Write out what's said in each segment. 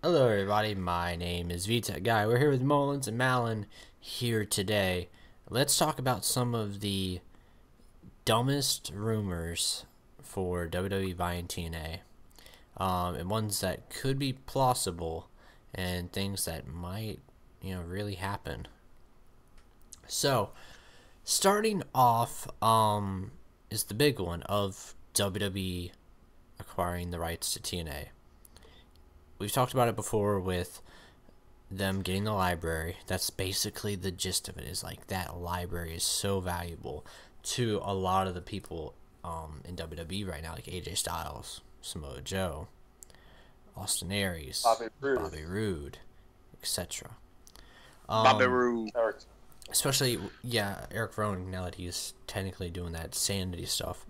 Hello everybody, my name is VTech Guy. We're here with Mullins and Malin here today. Let's talk about some of the dumbest rumors for WWE buying TNA. And ones that could be plausible and things that might, really happen. So, starting off is the big one of WWE acquiring the rights to TNA. We've talked about it before with them getting the library. That's basically the gist of it, is like that library is so valuable to a lot of the people in WWE right now, like AJ Styles, Samoa Joe, Austin Aries, Bobby Roode, etc. Bobby Roode. Especially, Eric Rowan, now that he's technically doing that sanity stuff.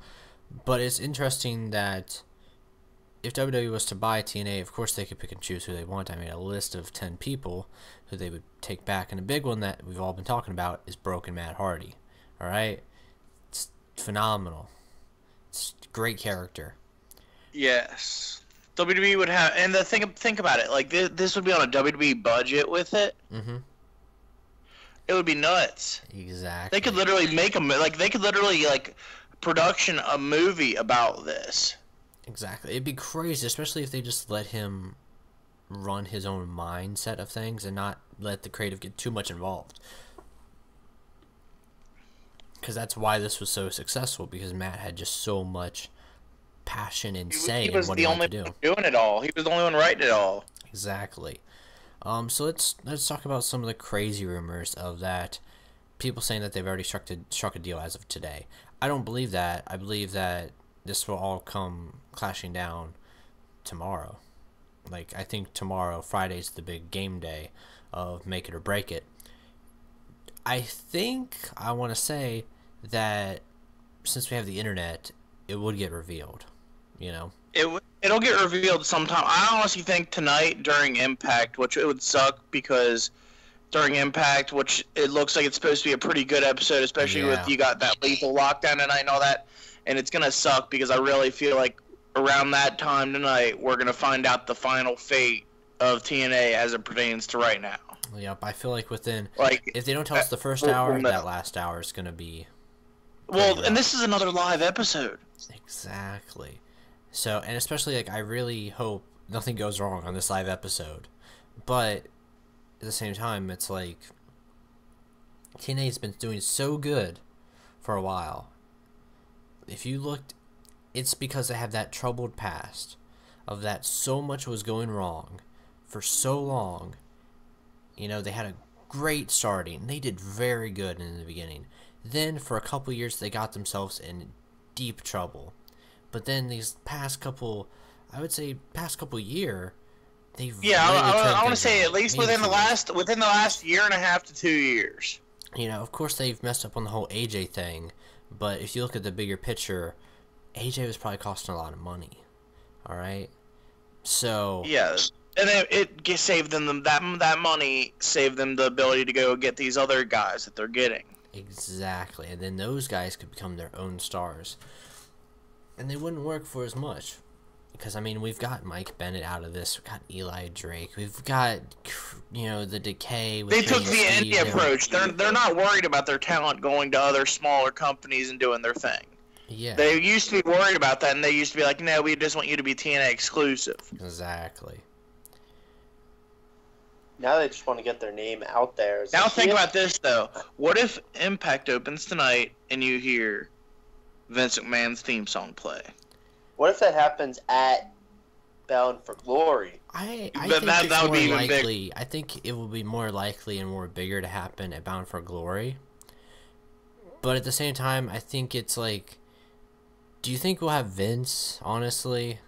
But it's interesting that if WWE was to buy TNA, of course they could pick and choose who they want. I made a list of 10 people who they would take back. And a big one that we've all been talking about is Broken Matt Hardy. Alright? It's phenomenal. It's a great character. Yes. WWE would have, and think about it, like this would be on a WWE budget with it. Mm-hmm. It would be nuts. Exactly. They could literally production a movie about this. Exactly. It'd be crazy, especially if they just let him run his own mindset of things and not let the creative get too much involved. Because that's why this was so successful, because Matt had just so much passion and say in what he wanted to do. He was the only one doing it all. He was the only one writing it all. Exactly. So let's talk about some of the crazy rumors of that. People saying that they've already struck a deal as of today. I don't believe that. I believe that this will all come clashing down tomorrow. Like, I think tomorrow, Friday's the big game day of make it or break it. I want to say that since we have the internet, it would get revealed, It'll get revealed sometime. I honestly think tonight during Impact, which it would suck because during Impact, which it looks like it's supposed to be a pretty good episode, especially with you got that lethal lockdown tonight and all that. And it's going to suck because I really feel like around that time tonight, we're going to find out the final fate of TNA as it pertains to right now. Yep, I feel like if they don't tell us the first hour, that last hour is going to be... Well, and this is another live episode. Exactly. So, and especially, I really hope nothing goes wrong on this live episode. But, at the same time, it's like, TNA's been doing so good for a while. If you looked, it's because they have that troubled past of that so much was going wrong for so long. They had a great starting. They did very good in the beginning. Then for a couple years they got themselves in deep trouble. But then these past couple year, they've I want to say at least within the last year and a half to 2 years. Of course they've messed up on the whole AJ thing. But if you look at the bigger picture, AJ was probably costing a lot of money. All right, so yes, and it saved them that money saved them the ability to go get these other guys that they're getting. Exactly, and then those guys could become their own stars, and they wouldn't work for as much. Because, we've got Mike Bennett out of this. We've got Eli Drake. We've got, the decay. They took the indie approach. They're not worried about their talent going to other smaller companies and doing their thing. Yeah. They used to be worried about that, and they used to be like, no, we just want you to be TNA exclusive. Exactly. Now they just want to get their name out there. Now think about this, though. What if Impact opens tonight and you hear Vince McMahon's theme song play? What if that happens at Bound for Glory? I think that would be even likely. I think it will be more likely and more bigger to happen at Bound for Glory. But at the same time, I think it's like, do you think we'll have Vince? Honestly,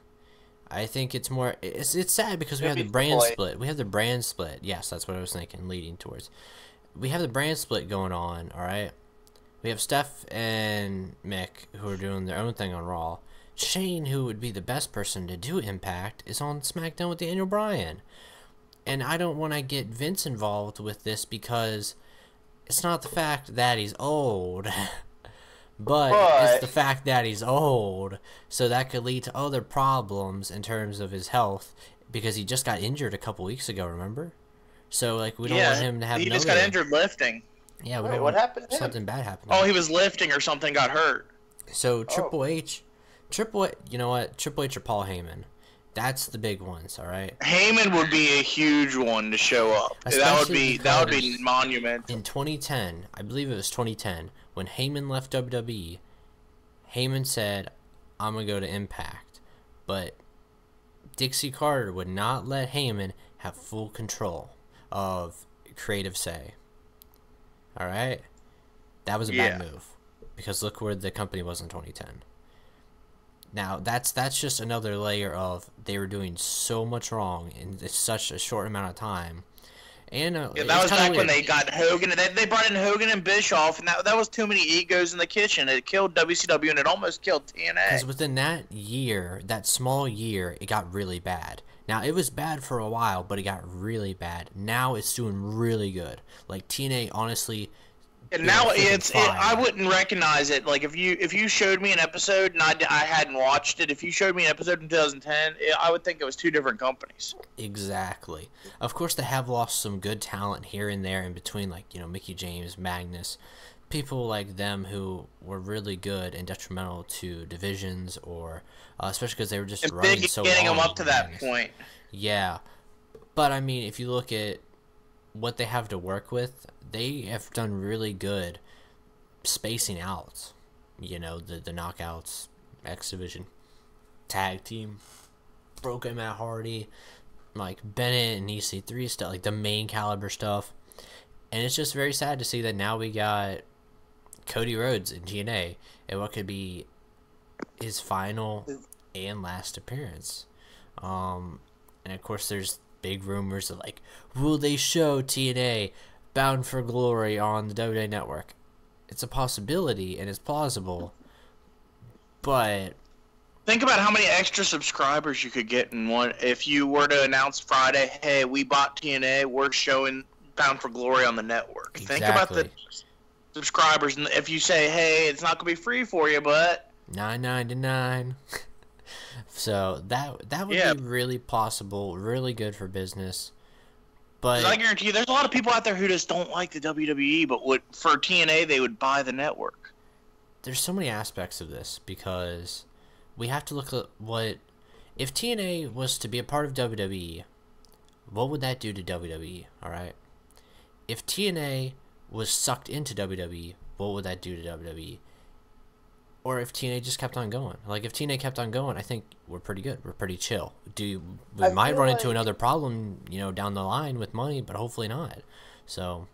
I think it's more. It's sad because we have the brand split. We have the brand split. Yes, that's what I was thinking, leading towards. We have the brand split going on. All right, we have Steph and Mick who are doing their own thing on Raw. Shane, who would be the best person to do Impact, is on SmackDown with Daniel Bryan. And I don't want to get Vince involved with this because it's not the fact that he's old, but it's the fact that he's old. So that could lead to other problems in terms of his health because he just got injured a couple weeks ago, remember? So, like, we don't want him to have he just got injured lifting. Yeah, we Wait, don't what want happened to him? something bad happening. Oh, he was lifting or something, got hurt. So, Triple H, you know what? Triple H or Paul Heyman. That's the big ones, all right? Heyman would be a huge one to show up. That would be monumental. In 2010, I believe it was 2010, when Heyman left WWE, Heyman said, I'm going to go to Impact. But Dixie Carter would not let Heyman have full control of creative say. All right? That was a bad move. Because look where the company was in 2010. Now, that's just another layer of they were doing so much wrong in such a short amount of time. And that was back when they got Hogan. They brought in Hogan and Bischoff, and that was too many egos in the kitchen. It killed WCW, and it almost killed TNA. Because within that year, that small year, it got really bad. Now, it was bad for a while, but it got really bad. Now it's doing really good. Like, TNA, honestly... And now I wouldn't recognize it. Like if you showed me an episode and I hadn't watched it, if you showed me an episode in 2010, I would think it was two different companies. Exactly. Of course, they have lost some good talent here and there in between, like, you know, Mickey James, Magnus, people like them who were really good and detrimental to divisions, or especially because they were just running so long. Getting them up to that point. Yeah, but I mean, if you look at what they have to work with, they have done really good spacing out, you know, the knockouts, X Division, tag team, Broken Matt Hardy, like Bennett and EC3 stuff, like the main caliber stuff. And it's just very sad to see that now we got Cody Rhodes in TNA and what could be his final and last appearance. And of course there's big rumors of, like, will they show TNA Bound for Glory on the WWE Network? It's a possibility and it's plausible, but think about how many extra subscribers you could get in one if you were to announce Friday, hey, we bought TNA, we're showing Bound for Glory on the network. Exactly. Think about the subscribers, and if you say, hey, it's not gonna be free for you, but $9.99. So that would be really possible, really good for business. But I guarantee you, there's a lot of people out there who just don't like the WWE, but for TNA, they would buy the network. There's so many aspects of this, because we have to look at what... If TNA was to be a part of WWE, what would that do to WWE, alright? If TNA was sucked into WWE, what would that do to WWE? Or if TNA just kept on going. Like, if TNA kept on going, I think we're pretty good. We're pretty chill. We might run into another problem, you know, down the line with money, but hopefully not. So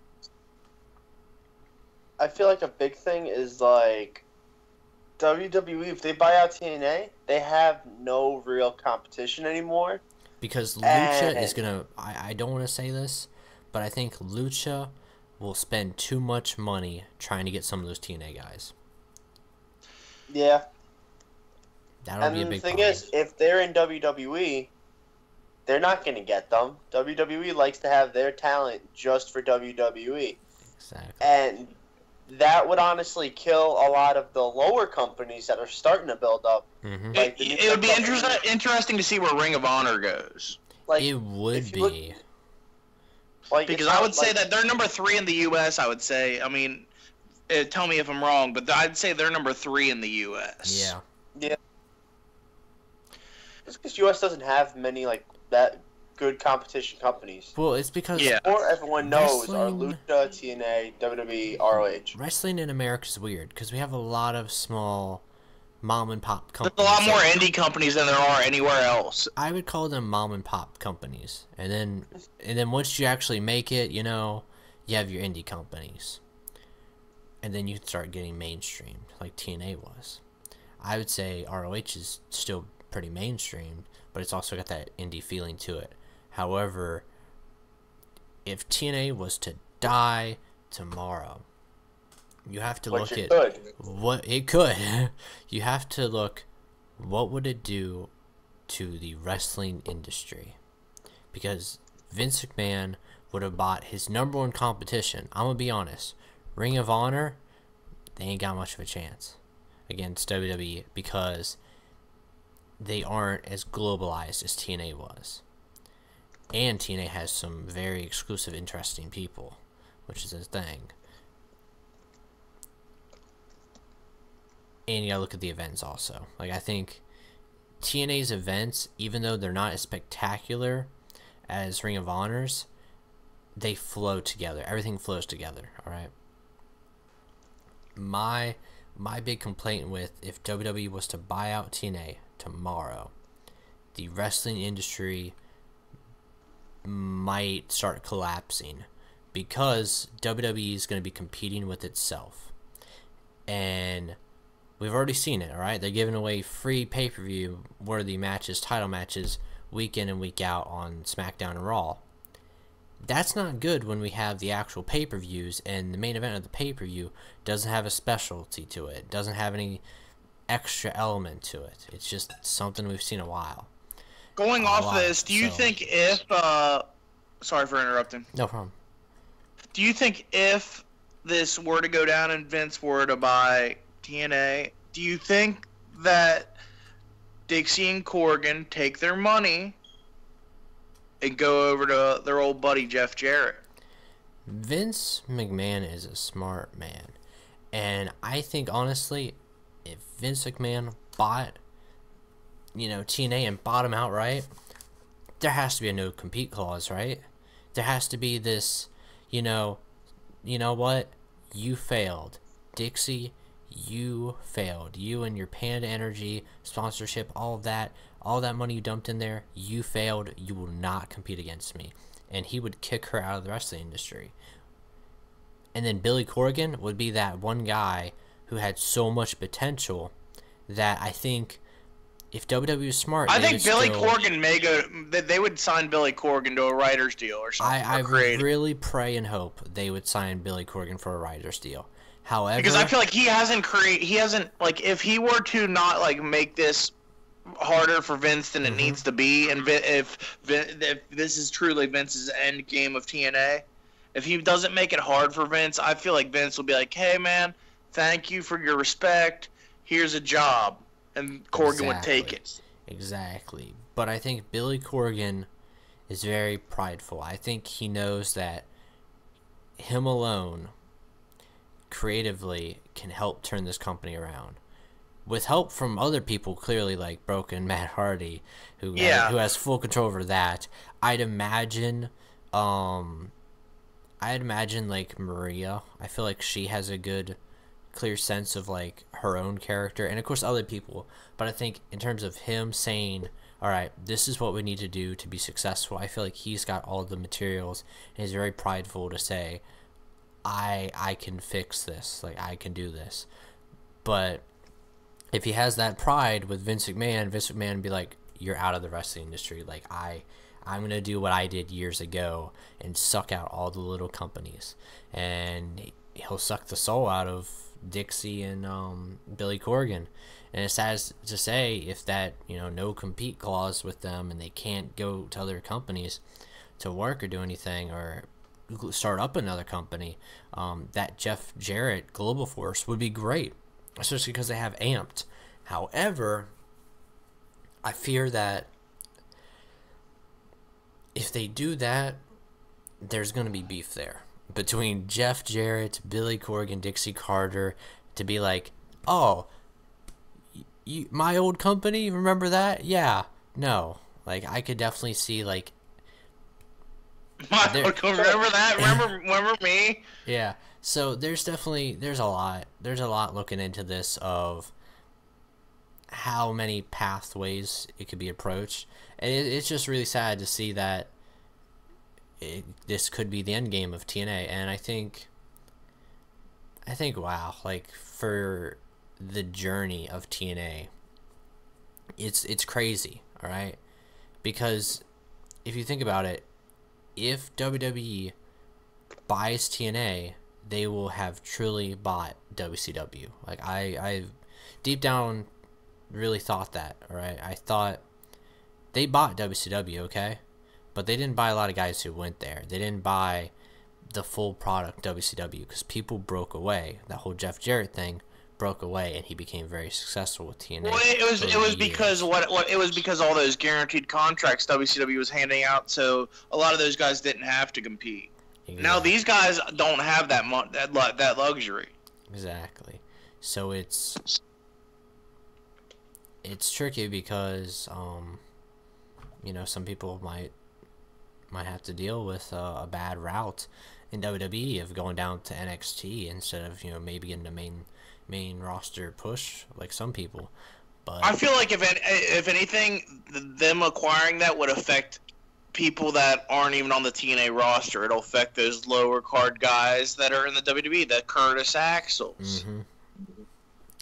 I feel like a big thing is, like, WWE, if they buy out TNA, they have no real competition anymore. Because Lucha is going to... I don't want to say this, but I think Lucha will spend too much money trying to get some of those TNA guys. Yeah. That'll be a big problem. And the thing is, if they're in WWE, they're not going to get them. WWE likes to have their talent just for WWE. Exactly. And that would honestly kill a lot of the lower companies that are starting to build up. Mm-hmm. Like it would be interesting to see where Ring of Honor goes. Like, it would be. Because I would say that they're number 3 in the U.S., I would say. I mean... tell me if I'm wrong, but I'd say they're number 3 in the U.S. Yeah. Yeah. It's because U.S. doesn't have many, like, that good competition companies. Well, it's because... Or everyone knows are Lucha, TNA, WWE, ROH. Wrestling in America is weird, because we have a lot of small mom-and-pop companies. There's a lot more indie companies than there are anywhere else. I would call them mom-and-pop companies. And then once you actually make it, you know, you have your indie companies. And then you start getting mainstreamed, like TNA was. I would say ROH is still pretty mainstreamed, but it's also got that indie feeling to it. However, if TNA was to die tomorrow, you have to look at what it could. You have to look, what would it do to the wrestling industry? Because Vince McMahon would have bought his #1 competition. I'm going to be honest. Ring of Honor, they ain't got much of a chance against WWE because they aren't as globalized as TNA was. And TNA has some very exclusive, interesting people, which is a thing. And you gotta look at the events also. Like, I think TNA's events, even though they're not as spectacular as Ring of Honor's, they flow together. Everything flows together, alright? My big complaint with if WWE was to buy out TNA tomorrow, the wrestling industry might start collapsing because WWE is going to be competing with itself. And we've already seen it, alright? They're giving away free pay-per-view worthy matches, title matches, week in and week out on SmackDown and Raw. That's not good when we have the actual pay-per-views and the main event of the pay-per-view doesn't have a specialty to it. Doesn't have any extra element to it. It's just something we've seen a while. Going off this, do you think if... sorry for interrupting. No problem. Do you think if this were to go down and Vince were to buy TNA, do you think that Dixie and Corgan take their money and go over to their old buddy Jeff Jarrett? Vince McMahon is a smart man. And I think, honestly, if Vince McMahon bought, TNA and bought him outright, there has to be a no-compete clause, right? There has to be this, you know what? You failed. Dixie, you failed. You and your Panda Energy, sponsorship, all that money you dumped in there, you failed. You will not compete against me. And he would kick her out of the wrestling industry. And then Billy Corgan would be that one guy who had so much potential that I think if WWE was smart, I think Billy Corgan may go. They would sign Billy Corgan to a writer's deal or something. I really pray and hope they would sign Billy Corgan for a writer's deal. However, because I feel like he hasn't if he were to not make this harder for Vince than it needs to be, and if this is truly Vince's end game of TNA, if he doesn't make it hard for Vince, I feel like Vince will be like, "Hey man, thank you for your respect. Here's a job," and Corgan would take it. Exactly. But I think Billy Corgan is very prideful. I think he knows that him alone, creatively, can help turn this company around. With help from other people, clearly, like Broken Matt Hardy, who has full control over that. I'd imagine like Maria. I feel like she has a good, clear sense of like her own character, and of course other people. But I think in terms of him saying, "All right, this is what we need to do to be successful," I feel like he's got all the materials, and he's very prideful to say, I can fix this. Like, I can do this. But if he has that pride with Vince McMahon would be like, "You're out of the wrestling industry. Like, I'm going to do what I did years ago and suck out all the little companies." And he'll suck the soul out of Dixie and Billy Corgan. And it's sad to say, if that, no compete clause with them and they can't go to other companies to work or do anything or start up another company, that Jeff Jarrett Global Force would be great, especially because they have Amped. However, I fear that if they do that, there's going to be beef there between Jeff Jarrett, Billy Corgan, Dixie Carter, to be like, "Oh, my old company, remember that? Yeah, no." Like, I could definitely see, like, remember that? Remember me? Yeah. So there's a lot looking into this of how many pathways it could be approached, and it's just really sad to see that this could be the end game of TNA. And I think wow, like, for the journey of TNA, it's crazy, all right? Because if you think about it, if WWE buys TNA, they will have truly bought WCW. Like, I deep down really thought that, alright? I thought they bought WCW, okay? But they didn't buy a lot of guys who went there. They didn't buy the full product WCW because people broke away. That whole Jeff Jarrett thing broke away and he became very successful with TNA. Well, it was because it was because all those guaranteed contracts WCW was handing out, so a lot of those guys didn't have to compete. Exactly. Now these guys don't have that luxury. Exactly. So it's tricky because you know, some people might have to deal with a bad route in WWE of going down to NXT instead of, you know, maybe getting a main roster push like some people. But I feel like if anything, them acquiring that would affect people that aren't even on the TNA roster. It'll affect those lower card guys that are in the WWE, the Curtis Axels. Mm-hmm.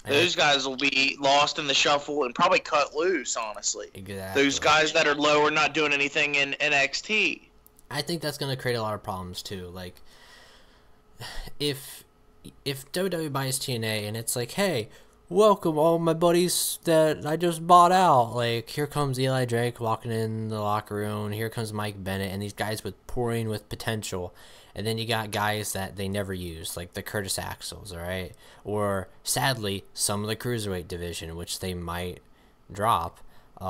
Those guys will be lost in the shuffle and probably cut loose, honestly. Exactly. Those guys that are lower, not doing anything in NXT. I think that's going to create a lot of problems, too. Like, if WWE buys TNA and it's like, hey, welcome all my buddies that I just bought out. Like, here comes Eli Drake walking in the locker room. Here comes Mike Bennett. And these guys pouring with potential. And then you got guys that they never use, like the Curtis Axels, all right? Or, sadly, some of the Cruiserweight division, which they might drop. They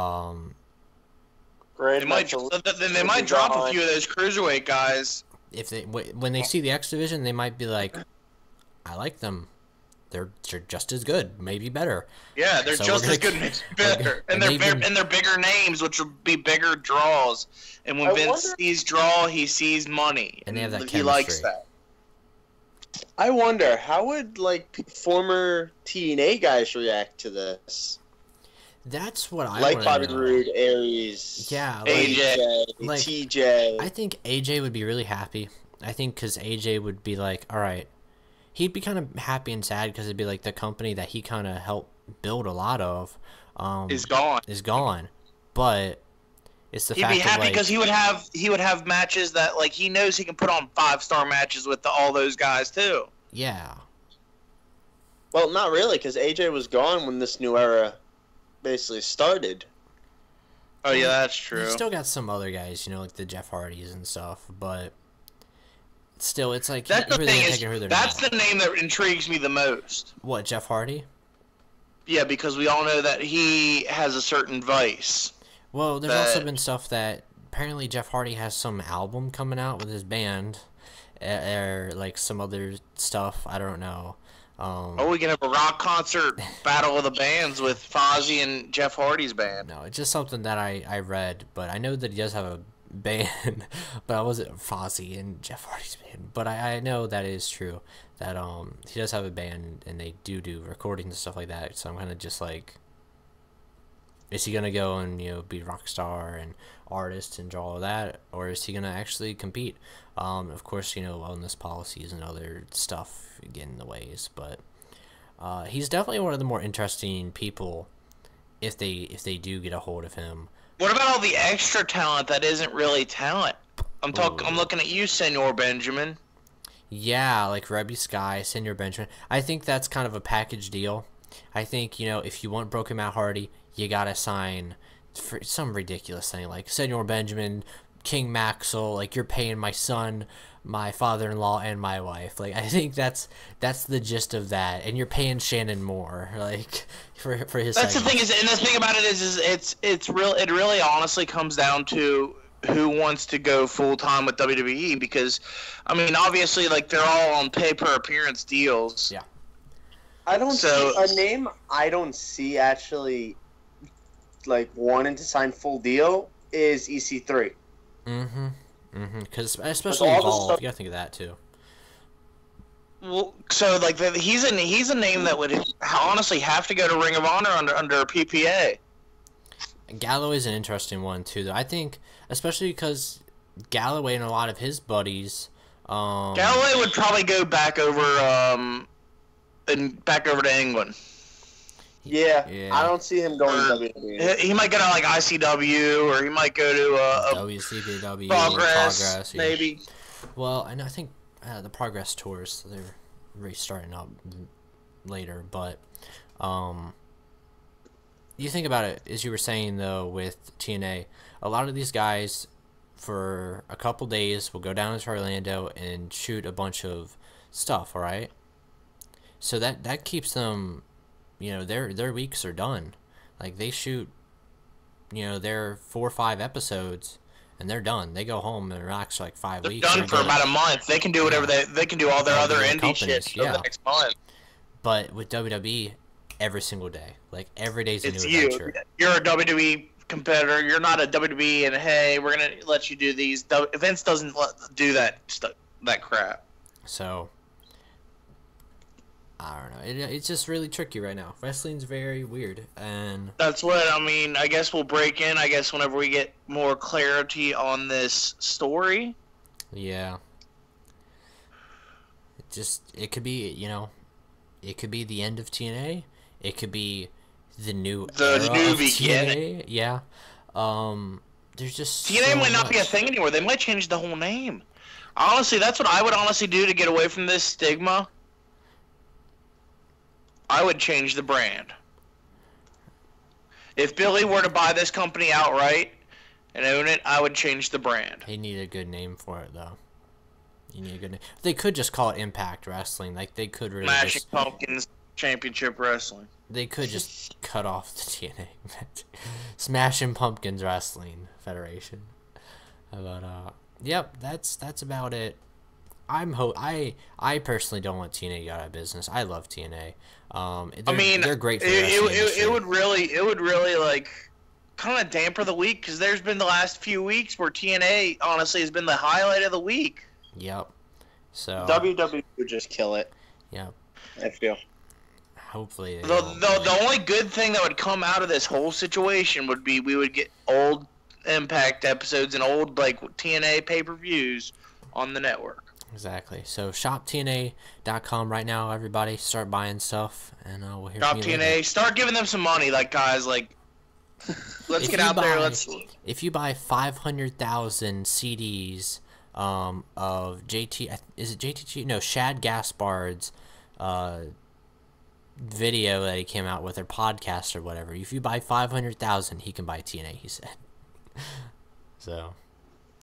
might drop a few of those Cruiserweight guys. If when they see the X division, they might be like, I like them. They're just as good, maybe better. Yeah, they're just as good, maybe better. And they're bigger names, which will be bigger draws. And when Vince sees draw, he sees money. And they have that chemistry. He likes that. I wonder, how would, like, former TNA guys react to this? That's what I like Bobby Roode, Aries, yeah, AJ, like, TJ. I think AJ would be really happy. I think because AJ would be like, all right. He'd be kind of happy and sad because it'd be like the company that he kind of helped build a lot of is gone. But it's the fact he'd be happy because he would have matches that, like, he knows he can put on 5-star matches with all those guys too. Yeah. Well, not really, because AJ was gone when this new era basically started. Oh yeah, that's true. You still got some other guys, you know, like the Jeff Hardys and stuff, but still, it's like that's the name that intrigues me the most. What, Jeff Hardy? Yeah, because we all know that he has a certain vice. Well, there's also been stuff that apparently Jeff Hardy has some album coming out with his band, or like some other stuff. I don't know. We can have a rock concert battle of the bands with Fozzy and Jeff Hardy's band. No, it's just something that I read, but I know that he does have a band, but I wasn't Fozzy and Jeff Hardy's band. But I know that is true that he does have a band and they do recordings and stuff like that. So I'm kind of just like, is he gonna go and, you know, be rock star and artist and draw all that, or is he gonna actually compete? Of course, you know, wellness policies and other stuff get in the ways, but he's definitely one of the more interesting people if they do get a hold of him. What about all the extra talent that isn't really talent? I'm looking at you, Senor Benjamin. Yeah, like Rebby Sky, Senor Benjamin. I think that's kind of a package deal. I think, you know, if you want Broken Matt Hardy, you gotta sign for some ridiculous thing like Senor Benjamin, King Maxwell. Like, you're paying my son, my father-in-law, and my wife. Like, I think that's the gist of that. And you're paying Shannon Moore, like, for his. That's the thing and the thing about it is it really honestly comes down to who wants to go full time with WWE, because, I mean, obviously, like, they're all on pay-per-appearance deals. Yeah. I don't see a name I don't see actually, like, wanting to sign full deal is EC3. Because especially Evolve, you gotta think of that too. Well, so like he's a name that would honestly have to go to Ring of Honor under a PPA. Galloway's an interesting one too, though. I think, especially because Galloway and a lot of his buddies. Galloway would probably go back over to England. Yeah, I don't see him going to WWE. He might go to like ICW, or he might go to WCW, Progress, maybe. Well, I think the Progress tours, they're restarting up later, but you think about it, as you were saying though, with TNA, a lot of these guys for a couple days will go down to Orlando and shoot a bunch of stuff, all right? So that keeps them, you know, their weeks are done. Like they shoot, you know, their 4 or 5 episodes, and they're done. They go home and relax for like 5 They're weeks. done for about a month. They can do whatever they can do all their other indie shit for the next month. But with WWE, every single day, like every day's a It's new you. adventure. You're a WWE competitor. You're not a WWE, and hey, we're gonna let you do these. Vince doesn't do that crap. So I don't know. It's just really tricky right now. Wrestling's very weird, and that's what I mean. I guess we'll break in. I guess whenever we get more clarity on this story. Yeah. It could be, you know, it could be the end of TNA. It could be the new era of TNA. Yeah. There's just TNA might not much. be a thing anymore. They might change the whole name. Honestly, that's what I would honestly do to get away from this stigma. I would change the brand. If Billy were to buy this company outright and own it, I would change the brand. He need a good name for it, though. You need a good name. They could just call it Impact Wrestling. Like they could really Smashing Pumpkins Championship Wrestling. They could just cut off the TNA. Smashing Pumpkins Wrestling Federation. But yep, that's about it. I personally don't want TNA to go out of business. I love TNA. They're great for the it would really like kind of damper the week because there's been the last few weeks where TNA honestly has been the highlight of the week. Yep. So WWE would just kill it. Yep. I feel. Hopefully. The only good thing that would come out of this whole situation would be we would get old Impact episodes and old like TNA pay-per-views on the network. Exactly. So shoptna.com right now, everybody. Start buying stuff, and we'll hear Shop from you TNA. later. Start giving them some money, like guys. Like, let's get out there. If you buy 500,000 CDs of JT, is it JTG? No, Shad Gaspard's video that he came out with, or podcast or whatever. If you buy 500,000, he can buy TNA. He said. So.